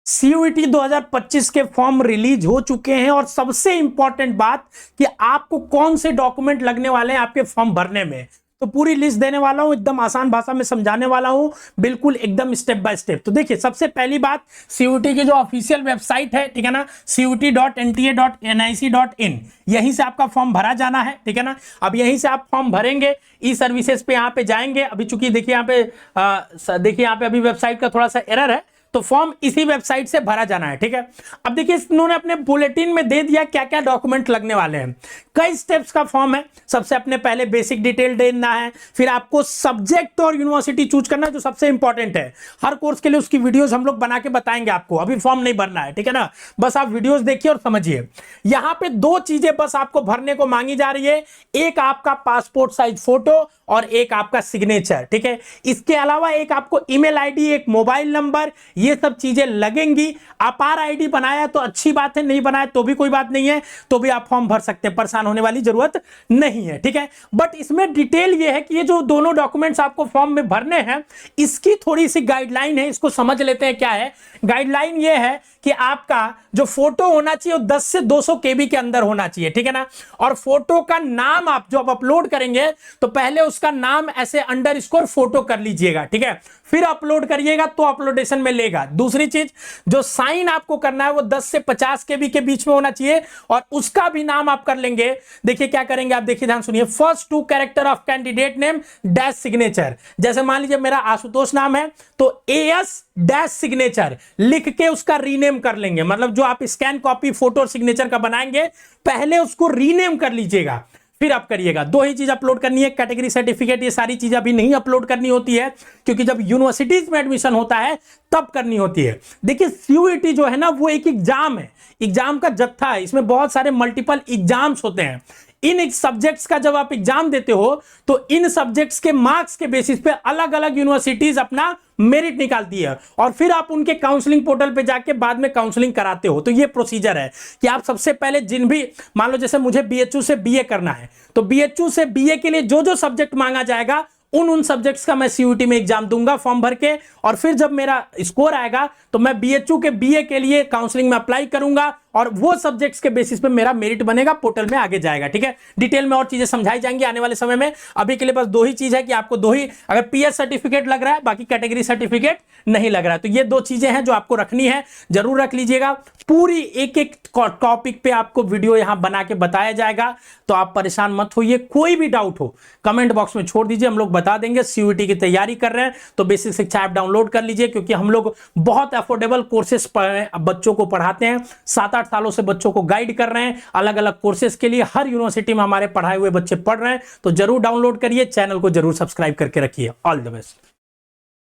CUET 2025 के form release हो चुके हैं और सबसे इंपॉर्टेंट बात कि आपको कौन से डॉक्यूमेंट लगने वाले हैं आपके फॉर्म भरने में, तो पूरी लिस्ट देने वाला हूं, एकदम आसान भाषा में समझाने वाला हूं, बिल्कुल एकदम स्टेप बाय स्टेप। तो देखिए, सबसे पहली बात, CUET की जो ऑफिशियल वेबसाइट है, ठीक है ना, CUET.nta.nic.in, यहीं से आपका फॉर्म भरा जाना है, ठीक है ना। अब यहीं से आप फॉर्म भरेंगे, ई सर्विसेज पे यहाँ पे जाएंगे। अभी चूंकि देखिए यहाँ पे यहाँ पे अभी वेबसाइट का थोड़ा सा एरर है, तो फॉर्म इसी वेबसाइट से भरा जाना है, ठीक है। अब देखिए, इन्होंने अपने बुलेटिन में दे दिया क्या क्या डॉक्यूमेंट लगने वाले हैं। कई स्टेप्स का फॉर्म है। सबसे अपने पहले बेसिक डिटेल देना है, फिर आपको सब्जेक्ट और यूनिवर्सिटी चूज करना है, जो सबसे इंपॉर्टेंट है। हर कोर्स के लिए उसकी वीडियोस हम लोग बना के बताएंगे आपको, अभी फॉर्म नहीं भरना है, ठीक है ना। बस आप वीडियोस देखिए और समझिए। यहां पे दो चीजें बस आपको भरने को मांगी जा रही है, एक आपका पासपोर्ट साइज फोटो और एक आपका सिग्नेचर, ठीक है। इसके अलावा एक आपको ईमेल आईडी, एक मोबाइल नंबर, ये सब चीजें लगेंगी। अपार आईडी बनाया तो अच्छी बात है, नहीं बनाया तो भी कोई बात नहीं है, तो भी आप फॉर्म भर सकते हैं, परेशान होने वाली जरूरत नहीं है, ठीक है। बट इसमें डिटेल ये है कि ये जो दोनों डॉक्यूमेंट्स आपको फॉर्म में भरने हैं, इसकी थोड़ी सी गाइडलाइन है, इसको समझ लेते हैं क्या है। गाइडलाइन ये है कि आपका जो फोटो होना चाहिए वो 10 से 200 KB के अंदर होना चाहिए, ठीक है ना। और फोटो का नाम आप जो अपलोड करेंगे, तो पहले उसका नाम ऐसे अंडरस्कोर फोटो कर लीजिएगा, ठीक है, फिर अपलोड करिएगा तो अपलोडेशन में लेगा। दूसरी चीज, जो साइन आपको करना है वो 10 से 50 KB के बीच में होना चाहिए, और उसका भी नाम आप कर लेंगे। देखिए क्या करेंगे आप, देखिए ध्यान सुनिए। First 2 character of candidate name dash signature. जैसे मान लीजिए मेरा आशुतोष नाम है, तो AS डैश सिग्नेचर लिख के उसका रीनेम कर लेंगे। मतलब जो आप स्कैन कॉपी फोटो और सिग्नेचर का बनाएंगे, पहले उसको रीनेम कर लीजिएगा, फिर आप करिएगा। दो ही चीज अपलोड करनी है, कैटेगरी सर्टिफिकेट, ये सारी चीजें अभी नहीं अपलोड करनी होती है, क्योंकि जब यूनिवर्सिटीज में एडमिशन होता है तब करनी होती है। देखिए, CUET जो है ना, वो एक एग्जाम है, एग्जाम का जत्था है, इसमें बहुत सारे मल्टीपल एग्जाम्स होते हैं। इन सब्जेक्ट्स का जब आप एग्जाम देते हो, तो इन सब्जेक्ट्स के मार्क्स के बेसिस पे अलग अलग यूनिवर्सिटीज अपना मेरिट निकालती है, और फिर आप उनके काउंसलिंग पोर्टल पे जाके बाद में काउंसलिंग कराते हो। तो ये प्रोसीजर है कि आप सबसे पहले जिन भी, मान लो जैसे मुझे BHU से BA करना है, तो BHU से BA के लिए जो जो सब्जेक्ट मांगा जाएगा, उन सब्जेक्ट्स का मैं CUET में एग्जाम दूंगा फॉर्म भर के, और फिर जब मेरा स्कोर आएगा तो मैं BHU के BA के लिए काउंसलिंग में अप्लाई करूंगा, और वो सब्जेक्ट्स के बेसिस पे मेरा मेरिट बनेगा, पोर्टल में आगे जाएगा, ठीक है। डिटेल में और चीजें समझाई जाएंगी आने वाले समय में। अभी के लिए बस दो ही चीज है कि आपको दो ही, अगर PS सर्टिफिकेट लग रहा है, बाकी कैटेगरी सर्टिफिकेट नहीं लग रहा है, तो ये दो चीजें हैं जो आपको रखनी है, जरूर रख लीजिएगा। पूरी एक एक टॉपिक पे आपको वीडियो यहां बना के बताया जाएगा, तो आप परेशान मत होइए। कोई भी डाउट हो कमेंट बॉक्स में छोड़ दीजिए, हम लोग बता देंगे। CUET की तैयारी कर रहे हैं तो बेसिक शिक्षा ऐप डाउनलोड कर लीजिए, क्योंकि हम लोग बहुत अफोर्डेबल कोर्सेस बच्चों को पढ़ाते हैं। 7-8 सालों से बच्चों को गाइड कर रहे हैं अलग अलग कोर्सेज के लिए। हर यूनिवर्सिटी में हमारे पढ़ाए हुए बच्चे पढ़ रहे हैं, तो जरूर डाउनलोड करिए, चैनल को जरूर सब्सक्राइब करके रखिए। All the best.